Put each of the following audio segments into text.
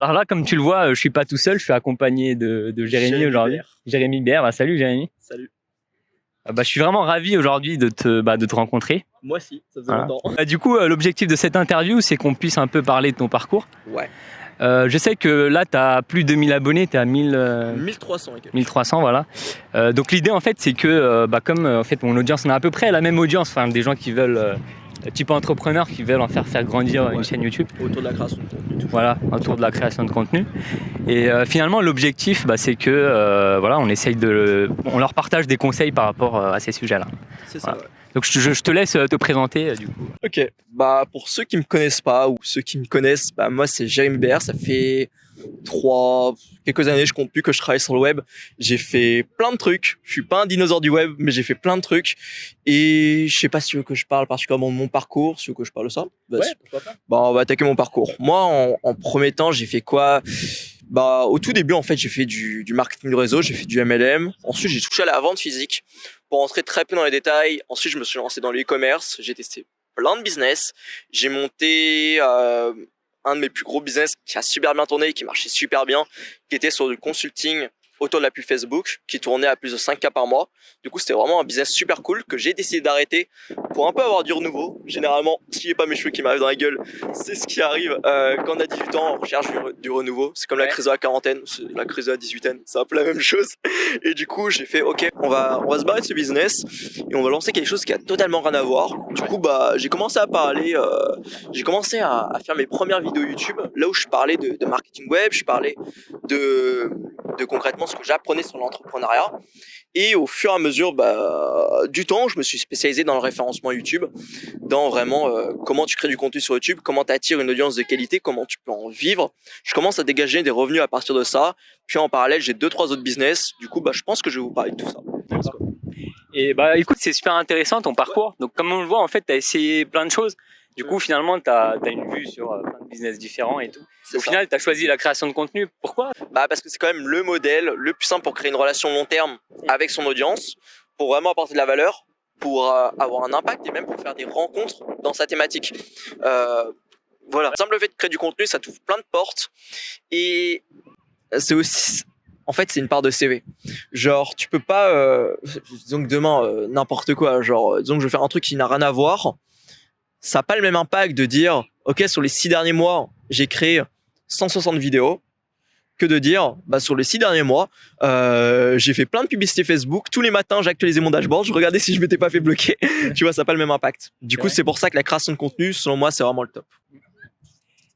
Alors là, comme tu le vois, je suis pas tout seul, je suis accompagné de Jérémy aujourd'hui. Jérémy Bière. Salut Jérémy. Salut. Je suis vraiment ravi aujourd'hui de te rencontrer. Moi aussi, ça faisait longtemps. Du coup, l'objectif de cette interview, c'est qu'on puisse un peu parler de ton parcours. Ouais. Je sais que là, tu as plus de 1000 abonnés, tu es à 1300. 1300, voilà. Donc l'idée, en fait, c'est que comme en fait, mon audience, on a à peu près la même audience, enfin, des gens qui veulent, type entrepreneurs qui veulent en faire grandir une chaîne YouTube. Autour de la création de contenu. Voilà, autour de la création de contenu. Et finalement, l'objectif, c'est que on essaye on leur partage des conseils par rapport à ces sujets-là. C'est ça, voilà. ouais. Donc je te laisse te présenter du coup. Ok, pour ceux qui me connaissent pas ou ceux qui me connaissent, moi c'est Jérémy BR, ça fait quelques années, je compte plus, que je travaille sur le web. J'ai fait plein de trucs, je suis pas un dinosaure du web, mais j'ai fait plein de trucs. Et je sais pas si tu veux que je parle particulièrement de mon parcours, si tu veux que je parle de ça. Ouais, pourquoi pas. On va attaquer mon parcours. Moi, en premier temps, j'ai fait quoi? Au tout début, en fait, j'ai fait du marketing de réseau, j'ai fait du MLM. Ensuite, j'ai touché à la vente physique. Pour rentrer très peu dans les détails, ensuite, je me suis lancé dans l'e-commerce. J'ai testé plein de business. J'ai monté un de mes plus gros business qui a super bien tourné, qui marchait super bien, qui était sur du consulting autour de la pub Facebook, qui tournait à plus de 5K par mois. Du coup, c'était vraiment un business super cool que j'ai décidé d'arrêter pour un peu avoir du renouveau. Généralement, s'il n'y a pas mes cheveux qui m'arrivent dans la gueule, c'est ce qui arrive quand on a 18 ans, on recherche du renouveau. C'est comme la crise de la quarantaine, la crise de la 18aine, c'est un peu la même chose. Et du coup, j'ai fait, ok, on va se barrer de ce business et on va lancer quelque chose qui a totalement rien à voir. Du coup, j'ai commencé à parler, j'ai commencé à faire mes premières vidéos YouTube, là où je parlais de marketing web, je parlais de concrètement ce que j'apprenais sur l'entrepreneuriat. Et au fur et à mesure du temps, je me suis spécialisé dans le référencement YouTube, dans vraiment comment tu crées du contenu sur YouTube, comment tu attires une audience de qualité, comment tu peux en vivre. Je commence à dégager des revenus à partir de ça. Puis en parallèle, j'ai 2-3 autres business. Du coup, je pense que je vais vous parler de tout ça. Et écoute, c'est super intéressant ton parcours. Donc comme on le voit, en fait, tu as essayé plein de choses. Du coup, finalement, tu as une vue sur plein de business différents et tout. Au final, tu as choisi la création de contenu. Pourquoi ? Parce que c'est quand même le modèle le plus simple pour créer une relation long terme avec son audience, pour vraiment apporter de la valeur, pour avoir un impact et même pour faire des rencontres dans sa thématique. Voilà. Simple fait de créer du contenu, ça t'ouvre plein de portes. Et c'est aussi... En fait, c'est une part de CV. Genre, tu peux pas... disons que demain, n'importe quoi. Genre, disons que je vais faire un truc qui n'a rien à voir. Ça n'a pas le même impact de dire, ok, sur les 6 derniers mois, j'ai créé 160 vidéos, que de dire, sur les 6 derniers mois, j'ai fait plein de publicités Facebook. Tous les matins, j'actualisais mon dashboard, je regardais si je m'étais pas fait bloquer. Tu vois, ça n'a pas le même impact. Du coup, c'est pour ça que la création de contenu, selon moi, c'est vraiment le top.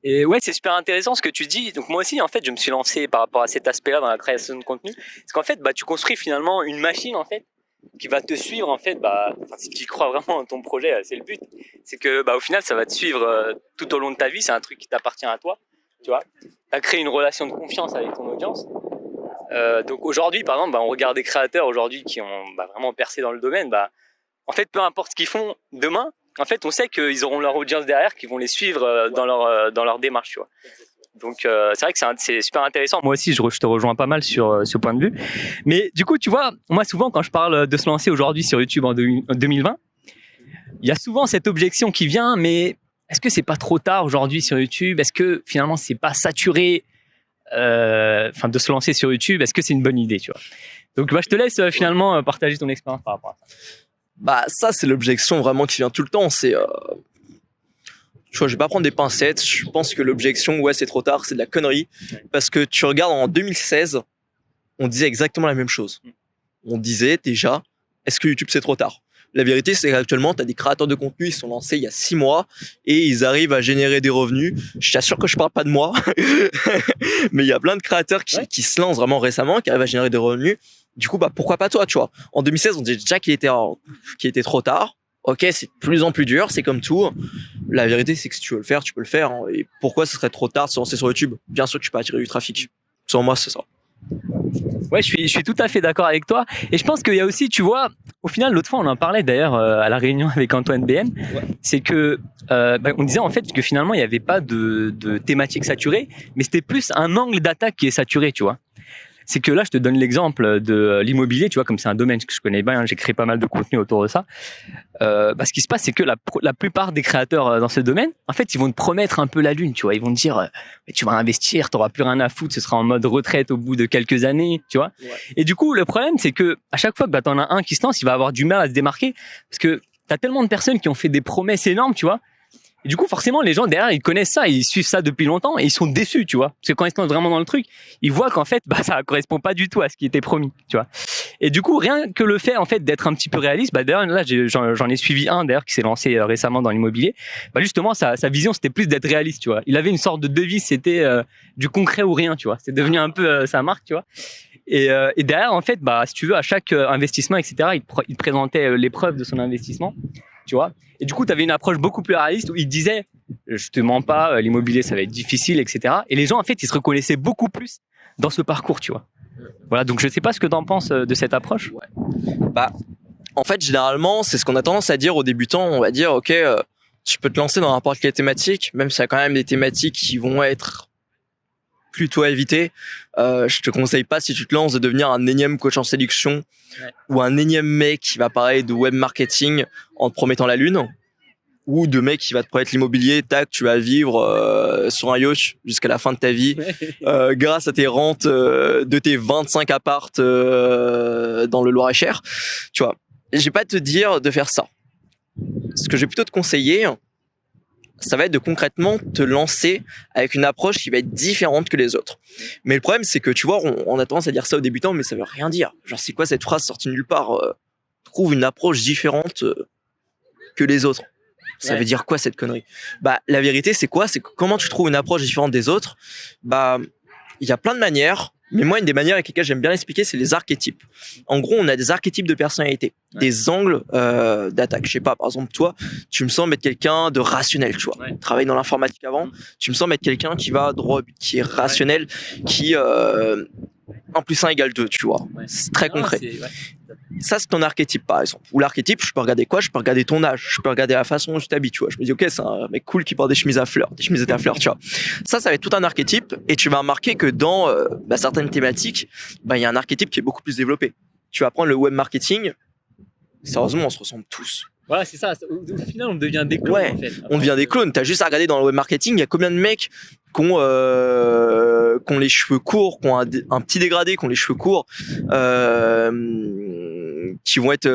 Et ouais, c'est super intéressant ce que tu dis. Donc moi aussi, en fait, je me suis lancé par rapport à cet aspect-là dans la création de contenu. Parce qu'en fait, tu construis finalement une machine, en fait, qui va te suivre, en fait, si tu crois vraiment en ton projet, c'est le but. C'est que, au final, ça va te suivre tout au long de ta vie. C'est un truc qui t'appartient à toi, tu vois. Tu as créé une relation de confiance avec ton audience. Donc aujourd'hui, par exemple, on regarde des créateurs aujourd'hui qui ont vraiment percé dans le domaine. En fait, peu importe ce qu'ils font demain, en fait, on sait qu'ils auront leur audience derrière, qui vont les suivre dans leur démarche, tu vois. Donc c'est vrai que c'est super intéressant. Moi aussi, je te rejoins pas mal sur ce point de vue. Mais du coup, tu vois, moi souvent quand je parle de se lancer aujourd'hui sur YouTube en 2020, il y a souvent cette objection qui vient, mais est-ce que c'est pas trop tard aujourd'hui sur YouTube ? Est-ce que finalement c'est pas saturé de se lancer sur YouTube ? Est-ce que c'est une bonne idée, tu vois ? Donc je te laisse finalement partager ton expérience par rapport à ça. Ça, c'est l'objection vraiment qui vient tout le temps. C'est je vais pas prendre des pincettes. Je pense que l'objection, c'est trop tard, c'est de la connerie. Parce que tu regardes en 2016, on disait exactement la même chose. On disait déjà, est-ce que YouTube c'est trop tard ? La vérité, c'est qu'actuellement, tu as des créateurs de contenu, ils sont lancés il y a 6 mois et ils arrivent à générer des revenus. Je t'assure que je parle pas de moi, mais il y a plein de créateurs qui se lancent vraiment récemment, qui arrivent à générer des revenus. Du coup, pourquoi pas toi, tu vois ? En 2016, on disait déjà qu'il était trop tard. Ok, c'est de plus en plus dur, c'est comme tout. La vérité, c'est que si tu veux le faire, tu peux le faire. Et pourquoi ce serait trop tard de se lancer sur YouTube ? Bien sûr que tu peux attirer du trafic. Selon moi, c'est ça. Ouais, je suis tout à fait d'accord avec toi. Et je pense qu'il y a aussi, tu vois, au final, l'autre fois, on en parlait d'ailleurs à la réunion avec Antoine BM, c'est que on disait en fait que finalement, il n'y avait pas de thématique saturée, mais c'était plus un angle d'attaque qui est saturé, tu vois. c'est que là, je te donne l'exemple de l'immobilier, tu vois, comme c'est un domaine que je connais bien, j'ai créé pas mal de contenu autour de ça. Ce qui se passe, c'est que la plupart des créateurs dans ce domaine, en fait, ils vont te promettre un peu la lune, tu vois. Ils vont te dire, mais tu vas investir, t'auras plus rien à foutre, ce sera en mode retraite au bout de quelques années, tu vois. Ouais. Et du coup, le problème, c'est que à chaque fois que t'en as un qui se lance, il va avoir du mal à se démarquer parce que t'as tellement de personnes qui ont fait des promesses énormes, tu vois. Et du coup, forcément, les gens derrière, ils connaissent ça, ils suivent ça depuis longtemps et ils sont déçus, tu vois. Parce que quand ils se lancent vraiment dans le truc, ils voient qu'en fait, ça correspond pas du tout à ce qui était promis, tu vois. Et du coup, rien que le fait, en fait, d'être un petit peu réaliste, d'ailleurs, là, j'en ai suivi un, d'ailleurs, qui s'est lancé récemment dans l'immobilier. Justement, sa vision, c'était plus d'être réaliste, tu vois. Il avait une sorte de devise, c'était du concret ou rien, tu vois. C'est devenu un peu sa marque, tu vois. Et derrière, en fait, si tu veux, à chaque investissement, etc., il te présentait les preuves de son investissement, tu vois. Et du coup, tu avais une approche beaucoup plus réaliste où il disait, je te mens pas, l'immobilier, ça va être difficile, etc. Et les gens, en fait, ils se reconnaissaient beaucoup plus dans ce parcours, tu vois. Voilà, donc je sais pas ce que tu en penses de cette approche. Ouais. En fait, généralement, c'est ce qu'on a tendance à dire aux débutants. On va dire, ok, tu peux te lancer dans n'importe quelle thématique, même s'il y a quand même des thématiques qui vont être plutôt à éviter. Je te conseille pas, si tu te lances, de devenir un énième coach en séduction ou un énième mec qui va parler de web marketing en te promettant la lune, ou de mec qui va te promettre l'immobilier, tac, tu vas vivre sur un yacht jusqu'à la fin de ta vie grâce à tes rentes de tes 25 appartes dans le Loir-et-Cher. Tu vois, je vais pas te dire de faire ça. Ce que je vais plutôt te conseiller, ça va être de concrètement te lancer avec une approche qui va être différente que les autres. Mais le problème, c'est que tu vois, on a tendance à dire ça aux débutants, mais ça veut rien dire. Genre, c'est quoi cette phrase sortie nulle part trouve une approche différente que les autres. Ça veut dire quoi cette connerie? La vérité, c'est quoi? C'est que comment tu trouves une approche différente des autres? Il y a plein de manières. Mais moi, une des manières avec lesquelles j'aime bien l'expliquer, c'est les archétypes. En gros, on a des archétypes de personnalité, des angles d'attaque. Je sais pas, par exemple, toi, tu me sembles être quelqu'un de rationnel, tu vois. Travaille dans l'informatique avant, tu me sembles être quelqu'un qui va droit au but, qui est rationnel, qui 1 plus 1 égale 2, tu vois. C'est très concret. Ça, c'est ton archétype, par exemple. Ou l'archétype, je peux regarder quoi? Je peux regarder ton âge, je peux regarder la façon dont tu t'habilles, tu vois. Je me dis, ok, c'est un mec cool qui porte des chemises à fleurs, des chemises à fleurs, tu vois. Ça va être tout un archétype, et tu vas remarquer que dans certaines thématiques, il y a un archétype qui est beaucoup plus développé. Tu vas prendre le web marketing, sérieusement, on se ressemble tous. Voilà, c'est ça. Au final, on devient des clones, en fait. Après, on devient des clones. T'as juste à regarder dans le web marketing, il y a combien de mecs qui ont les cheveux courts, qui ont un petit dégradé, qui ont les cheveux courts, qui vont être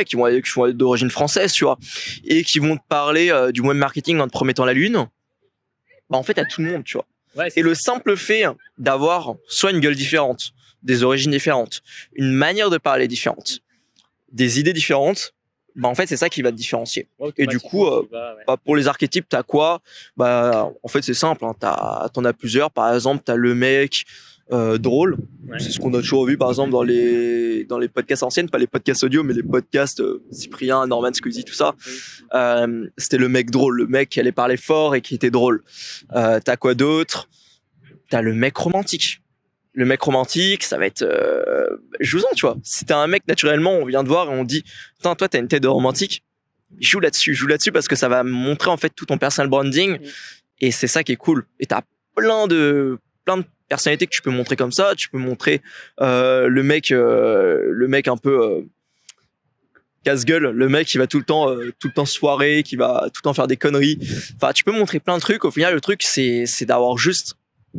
qui vont être d'origine française, tu vois, et qui vont te parler du web marketing en te promettant la lune. En fait, à tout le monde, tu vois. Et le simple fait d'avoir soit une gueule différente, des origines différentes, une manière de parler différente, des idées différentes, en fait, c'est ça qui va te différencier. Et du coup, pour les archétypes, t'as quoi? En fait, c'est simple. T'en as plusieurs. Par exemple, t'as le mec drôle. C'est ce qu'on a toujours vu, par exemple, dans les podcasts anciennes, pas les podcasts audio, mais les podcasts Cyprien, Norman, Squeezie, tout ça. C'était le mec drôle, le mec qui allait parler fort et qui était drôle. T'as quoi d'autre? T'as le mec romantique. Le mec romantique, ça va être jouant, tu vois. Si t'es un mec, naturellement, on vient te voir et on dit putain, toi t'as une tête de romantique, joue là-dessus parce que ça va montrer en fait tout ton personal branding et c'est ça qui est cool. Et t'as plein de personnalités que tu peux montrer comme ça. Tu peux montrer le mec un peu casse-gueule, le mec qui va tout le temps soirée, qui va tout le temps faire des conneries. Enfin, tu peux montrer plein de trucs. Au final, le truc c'est d'avoir juste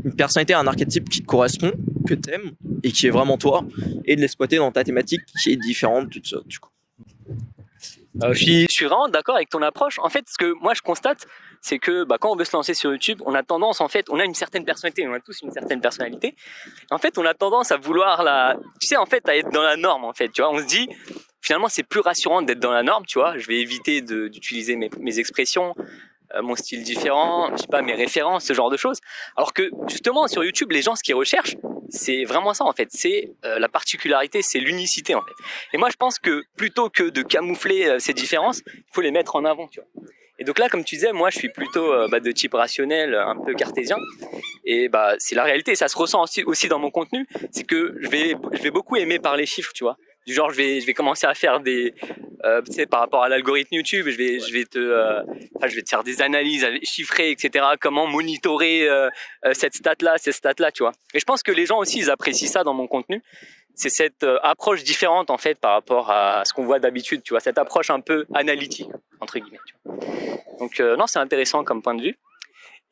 une personnalité, un archétype qui te correspond, que t'aimes et qui est vraiment toi, et de l'exploiter dans ta thématique qui est différente de ça, du coup. Je suis vraiment d'accord avec ton approche. En fait, ce que moi je constate, c'est que quand on veut se lancer sur YouTube, on a tendance, en fait, on a une certaine personnalité, on a tous une certaine personnalité. En fait, on a tendance à vouloir à être dans la norme, en fait. Tu vois, on se dit, finalement, c'est plus rassurant d'être dans la norme, tu vois. Je vais éviter d'utiliser mes expressions, mon style différent, je sais pas, mes références, ce genre de choses. Alors que justement sur YouTube, les gens, ce qu'ils recherchent, c'est vraiment ça en fait. C'est la particularité, c'est l'unicité en fait. Et moi, je pense que plutôt que de camoufler ces différences, il faut les mettre en avant, tu vois. Et donc là, comme tu disais, moi, je suis plutôt de type rationnel, un peu cartésien. Et c'est la réalité. Ça se ressent aussi dans mon contenu. C'est que je vais beaucoup aimer parler chiffres, tu vois. Du genre, je vais commencer à faire des tu sais, par rapport à l'algorithme YouTube, je vais te faire des analyses chiffrées, etc. Comment monitorer cette stat-là, tu vois. Et je pense que les gens aussi, ils apprécient ça dans mon contenu. C'est cette approche différente, en fait, par rapport à ce qu'on voit d'habitude, tu vois. Cette approche un peu analytique, entre guillemets, tu vois. Donc, non, c'est intéressant comme point de vue.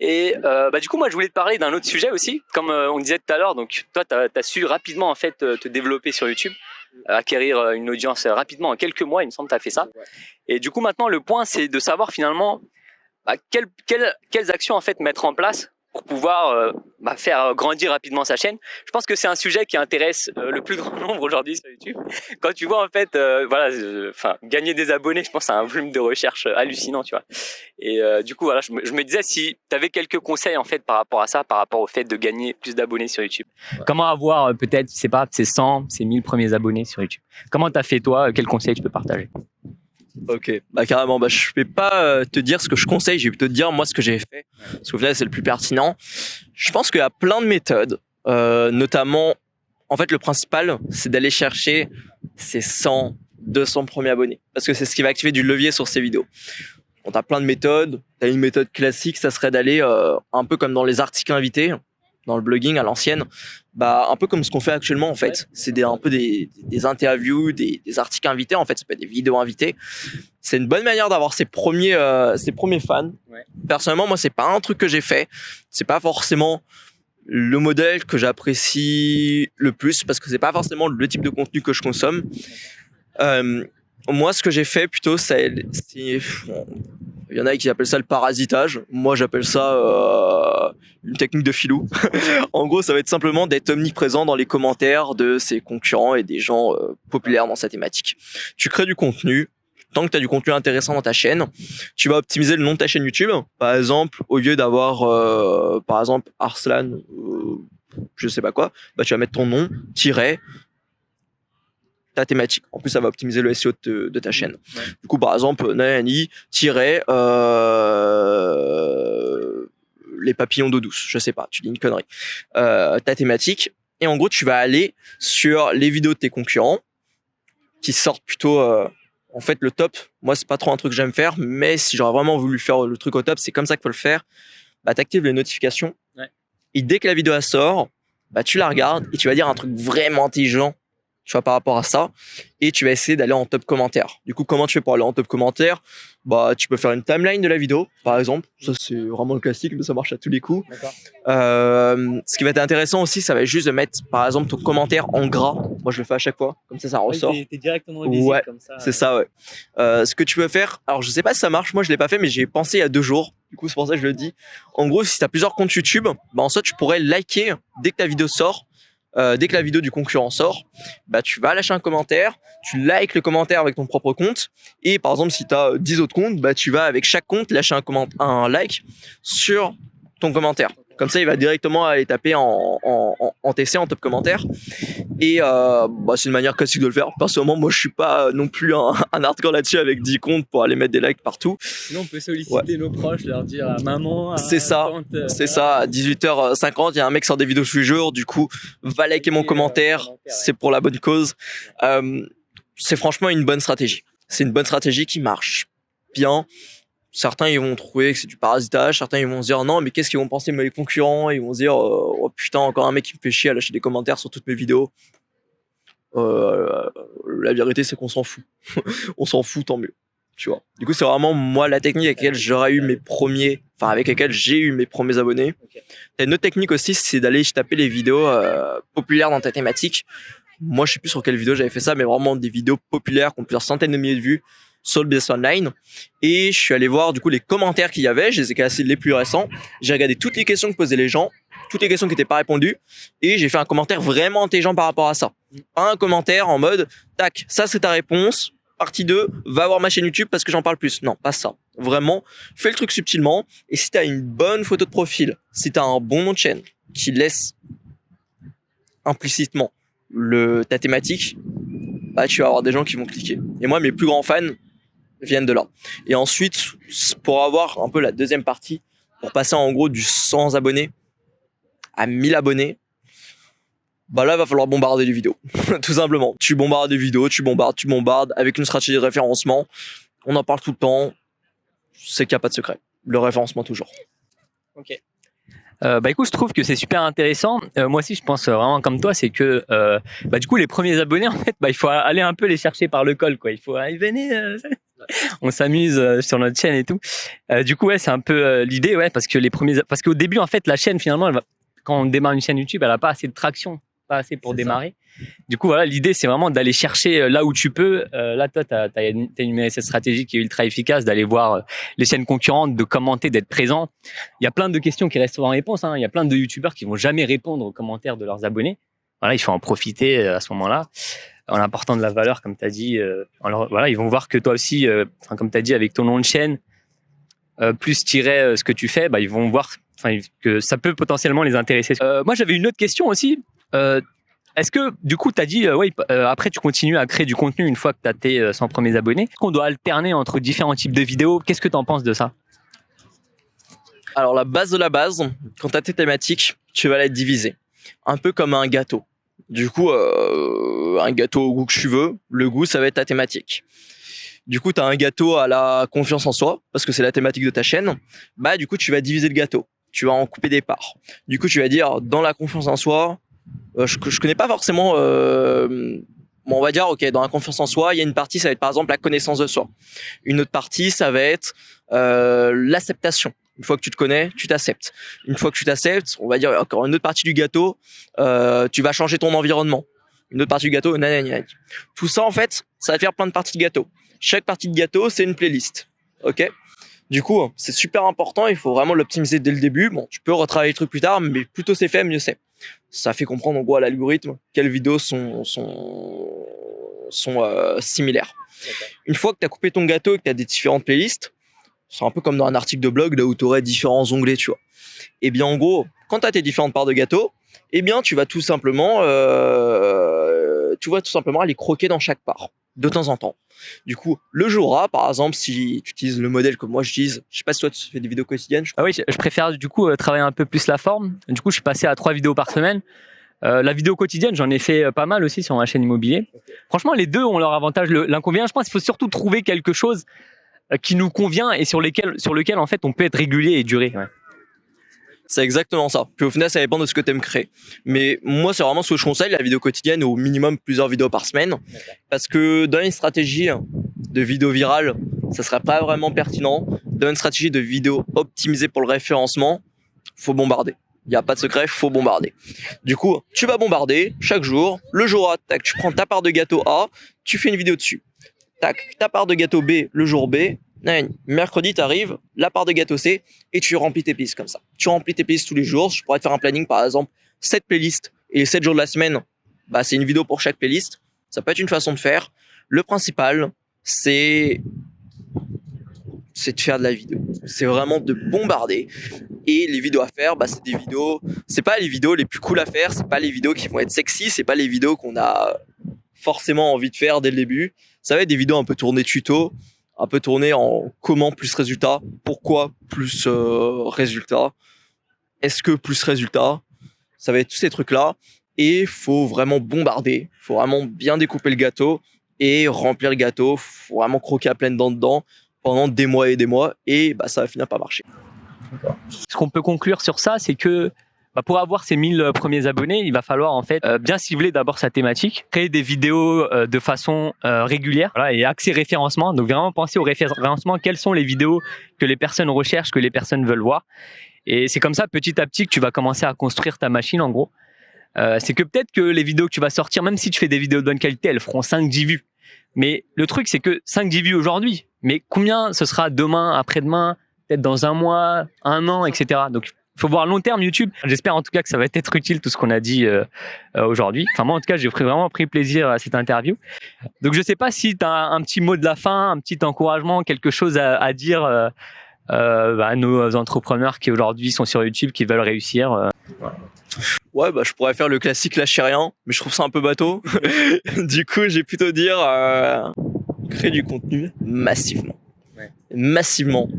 Et du coup, moi, je voulais te parler d'un autre sujet aussi. Comme on disait tout à l'heure, donc toi, tu as su rapidement, en fait, te développer sur YouTube, acquérir une audience rapidement en quelques mois, il me semble que tu as fait ça. Et du coup, maintenant, le point, c'est de savoir finalement quelles actions en fait mettre en place pour pouvoir faire grandir rapidement sa chaîne. Je pense que c'est un sujet qui intéresse le plus grand nombre aujourd'hui sur YouTube. Quand tu vois en fait, gagner des abonnés, je pense à un volume de recherche hallucinant, tu vois. Et du coup, voilà, je me disais si tu avais quelques conseils en fait par rapport à ça, par rapport au fait de gagner plus d'abonnés sur YouTube. Ouais. Comment avoir peut-être, je sais pas, ces 100, ces 1000 premiers abonnés sur YouTube. Comment t'as fait toi? Quels conseils tu peux partager? Ok, carrément, je vais pas te dire ce que je conseille, je vais plutôt te dire moi ce que j'ai fait, parce qu'au final c'est le plus pertinent. Je pense qu'il y a plein de méthodes, notamment, en fait le principal c'est d'aller chercher ces 100, 200 premiers abonnés, parce que c'est ce qui va activer du levier sur ces vidéos. On a plein de méthodes, t'as une méthode classique, ça serait d'aller un peu comme dans les articles invités, dans le blogging à l'ancienne, un peu comme ce qu'on fait actuellement en fait. C'est un peu des interviews, des articles invités en fait, ça peut être des vidéos invitées. C'est une bonne manière d'avoir ses premiers fans. Ouais. Personnellement, moi c'est pas un truc que j'ai fait, c'est pas forcément le modèle que j'apprécie le plus parce que c'est pas forcément le type de contenu que je consomme. Moi, ce que j'ai fait plutôt, il y en a qui appellent ça le parasitage. Moi, j'appelle ça une technique de filou. En gros, ça va être simplement d'être omniprésent dans les commentaires de ses concurrents et des gens populaires dans sa thématique. Tu crées du contenu. Tant que tu as du contenu intéressant dans ta chaîne, tu vas optimiser le nom de ta chaîne YouTube. Par exemple, au lieu d'avoir, par exemple, Arslan, je sais pas quoi, tu vas mettre ton nom, tiret, ta thématique. En plus, ça va optimiser le SEO de ta chaîne. Ouais. Du coup, par exemple, Nayani, les papillons d'eau douce. Je sais pas, tu dis une connerie. Ta thématique. Et en gros, tu vas aller sur les vidéos de tes concurrents qui sortent plutôt, en fait, le top. Moi, c'est pas trop un truc que j'aime faire, mais si j'aurais vraiment voulu faire le truc au top, c'est comme ça qu'il faut le faire. T'actives les notifications. Ouais. Et dès que la vidéo sort, tu la regardes et tu vas dire un truc vraiment intelligent, tu vois, par rapport à ça, et tu vas essayer d'aller en top commentaire. Du coup, comment tu fais pour aller en top commentaire? Tu peux faire une timeline de la vidéo, par exemple. Ça, c'est vraiment le classique, mais ça marche à tous les coups. Ce qui va être intéressant aussi, ça va être juste de mettre, par exemple, ton commentaire en gras. Moi, je le fais à chaque fois, comme ça ressort. T'es directement visible, ouais, comme ça. C'est ça, ouais. Ce que tu peux faire, alors je sais pas si ça marche, moi je l'ai pas fait, mais j'ai pensé il y a 2 jours. Du coup, c'est pour ça que je le dis. En gros, si tu as plusieurs comptes YouTube, en soit tu pourrais liker dès que ta vidéo sort. Dès que la vidéo du concurrent sort, tu vas lâcher un commentaire, tu likes le commentaire avec ton propre compte, et par exemple si tu as 10 autres comptes, tu vas avec chaque compte lâcher un like sur ton commentaire. Comme ça, il va directement aller taper en TC, en top commentaire. Et c'est une manière classique de le faire. Personnellement, moi, je suis pas non plus un hardcore là-dessus avec 10 comptes pour aller mettre des likes partout. Sinon, on peut solliciter nos proches, leur dire à maman. C'est ça, ça. À 18h50, il y a un mec qui sort des vidéos tous les jours. Du coup, va liker mon commentaire. C'est pour la bonne cause. C'est franchement une bonne stratégie. C'est une bonne stratégie qui marche bien. Certains, ils vont trouver que c'est du parasitage. Certains, ils vont se dire non, mais qu'est-ce qu'ils vont penser de mes concurrents? Ils vont se dire oh putain, encore un mec qui me fait chier à lâcher des commentaires sur toutes mes vidéos. La vérité, c'est qu'on s'en fout. On s'en fout, tant mieux. Tu vois. Du coup, c'est vraiment moi la technique avec laquelle avec laquelle j'ai eu mes premiers abonnés. Okay. T'as une autre technique aussi, c'est d'aller taper les vidéos populaires dans ta thématique. Moi, je sais plus sur quelle vidéo j'avais fait ça, mais vraiment des vidéos populaires qui ont plusieurs centaines de milliers de vues sur le business online. Et je suis allé voir du coup les commentaires qu'il y avait. Je les ai classés les plus récents. J'ai regardé toutes les questions que posaient les gens, toutes les questions qui n'étaient pas répondues, et j'ai fait un commentaire vraiment intelligent par rapport à ça. Pas un commentaire en mode tac, ça c'est ta réponse, partie 2, va voir ma chaîne YouTube parce que j'en parle plus. Non, pas ça. Vraiment, fais le truc subtilement. Et si t'as une bonne photo de profil, si t'as un bon nom de chaîne qui laisse implicitement ta thématique, tu vas avoir des gens qui vont cliquer. Et moi, mes plus grands fans viennent de là. Et ensuite, pour avoir un peu la deuxième partie, pour passer en gros du 100 abonnés à 1000 abonnés, Bah là, il va falloir bombarder les vidéos, tout simplement. Tu bombardes des vidéos, tu bombardes avec une stratégie de référencement. On en parle tout le temps. C'est qu'il n'y a pas de secret. Le référencement toujours. Ok. Bah écoute, je trouve que c'est super intéressant. Moi aussi, je pense vraiment comme toi, c'est que bah du coup, les premiers abonnés, en fait, bah il faut aller un peu les chercher par le col, quoi. Il faut venez, on s'amuse sur notre chaîne et tout. Du coup, ouais, c'est un peu l'idée, ouais, parce qu'au début, en fait, la chaîne finalement, quand on démarre une chaîne YouTube, elle a pas assez de traction, pas assez pour démarrer. Du coup, voilà, l'idée, c'est vraiment d'aller chercher là où tu peux. Là, toi, t'as énuméré cette stratégie qui est ultra efficace, d'aller voir les chaînes concurrentes, de commenter, d'être présent. Il y a plein de questions qui restent sans réponse. Il y a plein de youtubeurs qui vont jamais répondre aux commentaires de leurs abonnés. Voilà, il faut en profiter à ce moment-là, en apportant de la valeur, comme tu as dit. Alors, voilà, ils vont voir que toi aussi, comme tu as dit, avec ton nom de chaîne, plus tirer ce que tu fais, bah, ils vont voir que ça peut potentiellement les intéresser. Moi, j'avais une autre question aussi. Est-ce que, du coup, tu as dit, après, tu continues à créer du contenu une fois que tu as tes 100 premiers abonnés. Est-ce qu'on doit alterner entre différents types de vidéos? Qu'est-ce que tu en penses de ça? Alors, la base de la base, quand tu as tes thématiques, tu vas les diviser. Un peu comme un gâteau. Du coup, un gâteau au goût que tu veux, le goût, ça va être ta thématique. Du coup, tu as un gâteau à la confiance en soi, parce que c'est la thématique de ta chaîne. Bah, du coup, tu vas diviser le gâteau. Tu vas en couper des parts. Du coup, tu vas dire, dans la confiance en soi, je connais pas forcément. Bon, on va dire, ok, dans la confiance en soi, il y a une partie, ça va être par exemple la connaissance de soi. Une autre partie, ça va être l'acceptation. Une fois que tu te connais, tu t'acceptes. Une fois que tu t'acceptes, on va dire encore une autre partie du gâteau, tu vas changer ton environnement. Une autre partie du gâteau, nanana. Tout ça, en fait, ça va faire plein de parties de gâteau. Chaque partie de gâteau, c'est une playlist. Ok ? Du coup, c'est super important, il faut vraiment l'optimiser dès le début. Bon, tu peux retravailler le truc plus tard, mais plus tôt c'est fait, mieux c'est. Ça fait comprendre en gros à l'algorithme quelles vidéos sont similaires. Okay. Une fois que tu as coupé ton gâteau et que tu as des différentes playlists, c'est un peu comme dans un article de blog là où tu aurais différents onglets, tu vois. Et bien en gros, quand tu as tes différentes parts de gâteau, eh bien tu vas tout simplement aller croquer dans chaque part de temps en temps. Du coup, le jour A, par exemple, si tu utilises le modèle que moi j'utilise, je sais pas si toi tu fais des vidéos quotidiennes. Ah oui, je préfère du coup travailler un peu plus la forme. Du coup, je suis passé à 3 vidéos par semaine. La vidéo quotidienne, j'en ai fait pas mal aussi sur ma chaîne immobilier. Okay. Franchement, les deux ont leur avantage, l'inconvénient. Je pense qu'il faut surtout trouver quelque chose qui nous convient et sur lequel en fait on peut être régulier et durer. Ouais. C'est exactement ça. Puis au final, ça dépend de ce que tu aimes créer. Mais moi, c'est vraiment ce que je conseille, la vidéo quotidienne, au minimum plusieurs vidéos par semaine. Okay. Parce que dans une stratégie de vidéo virale, ça serait pas vraiment pertinent. Dans une stratégie de vidéo optimisée pour le référencement, faut bombarder. Il n'y a pas de secret, faut bombarder. Du coup, tu vas bombarder chaque jour. Le jour A, tac, tu prends ta part de gâteau A, tu fais une vidéo dessus. Tac, ta part de gâteau B, le jour B. Mercredi, t'arrives, la part de gâteau C, et tu remplis tes playlists comme ça. Tu remplis tes playlists tous les jours. Je pourrais te faire un planning, par exemple, 7 playlists, et les 7 jours de la semaine, bah, c'est une vidéo pour chaque playlist. Ça peut être une façon de faire. Le principal, c'est de faire de la vidéo. C'est vraiment de bombarder. Et les vidéos à faire, bah, c'est des vidéos, c'est pas les vidéos les plus cool à faire, c'est pas les vidéos qui vont être sexy, c'est pas les vidéos qu'on a forcément envie de faire dès le début. Ça va être des vidéos un peu tournées tuto, un peu tourné en comment plus résultat, pourquoi plus résultat, est-ce que plus résultat, ça va être tous ces trucs-là. Et faut vraiment bombarder, faut vraiment bien découper le gâteau et remplir le gâteau, faut vraiment croquer à pleines dents dedans pendant des mois, et bah, ça va finir par marcher. Ce qu'on peut conclure sur ça, c'est que pour avoir ces 1000 premiers abonnés, il va falloir en fait bien cibler d'abord sa thématique, créer des vidéos de façon régulière, voilà, et axer référencement. Donc vraiment penser au référencement, quelles sont les vidéos que les personnes recherchent, que les personnes veulent voir. Et c'est comme ça petit à petit que tu vas commencer à construire ta machine en gros. C'est que peut-être que les vidéos que tu vas sortir, même si tu fais des vidéos de bonne qualité, elles feront 5-10 vues. Mais le truc c'est que 5-10 vues aujourd'hui, mais combien ce sera demain, après-demain, peut-être dans un mois, un an, etc. Donc il faut voir long terme YouTube. J'espère en tout cas que ça va être utile tout ce qu'on a dit aujourd'hui. Enfin moi en tout cas j'ai vraiment pris plaisir à cette interview. Donc je sais pas si tu as un petit mot de la fin, un petit encouragement, quelque chose à dire à nos entrepreneurs qui aujourd'hui sont sur YouTube, qui veulent réussir. Voilà. Ouais, bah je pourrais faire le classique lâcher rien, mais je trouve ça un peu bateau. Du coup j'ai plutôt dire créer du contenu massivement. Ouais. Massivement.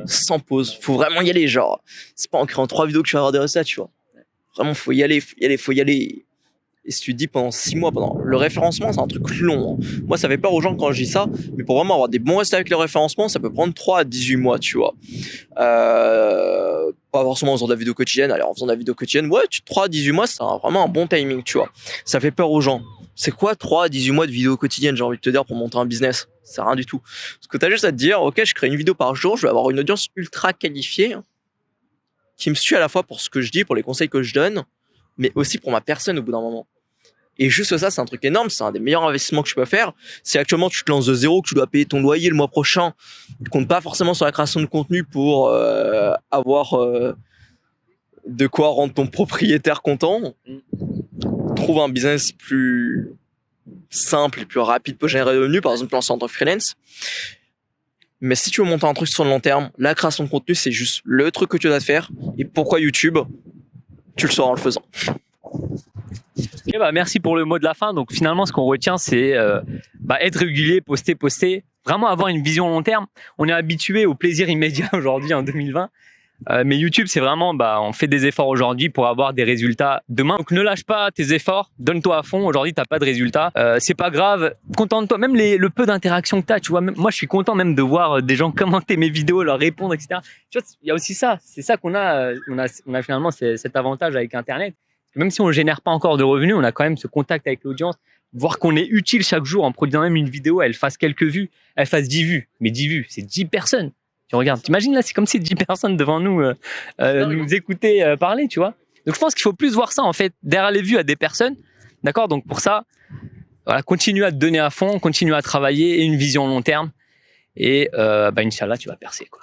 Sans pause, faut vraiment y aller, genre c'est pas en créant 3 vidéos que tu vas avoir des recettes, tu vois. Vraiment faut y aller. Et si tu te dis pendant 6 mois, pendant le référencement, c'est un truc long. Hein. Moi, ça fait peur aux gens quand je dis ça, mais pour vraiment avoir des bons résultats avec le référencement, ça peut prendre 3 à 18 mois, tu vois. Pas forcément en faisant de la vidéo quotidienne. Alors, en faisant de la vidéo quotidienne, ouais, 3 à 18 mois, c'est vraiment un bon timing, tu vois. Ça fait peur aux gens. C'est quoi 3 à 18 mois de vidéo quotidienne, j'ai envie de te dire, pour monter un business? C'est rien du tout. Parce que t'as juste à te dire, ok, je crée une vidéo par jour, je vais avoir une audience ultra qualifiée, qui me suit à la fois pour ce que je dis, pour les conseils que je donne, mais aussi pour ma personne au bout d'un moment. Et juste ça, c'est un truc énorme, c'est un des meilleurs investissements que tu peux faire. Si actuellement tu te lances de zéro, que tu dois payer ton loyer le mois prochain, tu comptes pas forcément sur la création de contenu pour avoir de quoi rendre ton propriétaire content, trouve un business plus simple et plus rapide pour générer des revenus, par exemple lancer en tant que freelance. Mais si tu veux monter un truc sur le long terme, la création de contenu, c'est juste le truc que tu dois faire. Et pourquoi YouTube? Tu le sauras en le faisant. Okay, bah merci pour le mot de la fin. Donc finalement, ce qu'on retient, c'est être régulier, poster, vraiment avoir une vision long terme. On est habitué au plaisir immédiat aujourd'hui en 2020. Mais YouTube, c'est vraiment, on fait des efforts aujourd'hui pour avoir des résultats demain. Donc ne lâche pas tes efforts, donne-toi à fond. Aujourd'hui, t'as pas de résultats, c'est pas grave. Contente-toi, même le peu d'interactions que t'as. Tu vois, même, moi, je suis content même de voir des gens commenter mes vidéos, leur répondre, etc. Tu vois, il y a aussi ça. C'est ça qu'on a. On a finalement cet avantage avec Internet. Même si on génère pas encore de revenus, on a quand même ce contact avec l'audience, voir qu'on est utile chaque jour en produisant même une vidéo, elle fasse quelques vues, elle fasse 10 vues. Mais 10 vues, c'est 10 personnes. Tu regardes, t'imagines là, c'est comme si 10 personnes devant nous nous écoutaient parler, tu vois. Donc je pense qu'il faut plus voir ça en fait, derrière les vues à des personnes, d'accord. Donc pour ça, voilà, continue à te donner à fond, continue à travailler et une vision long terme et Inch'Allah, tu vas percer quoi.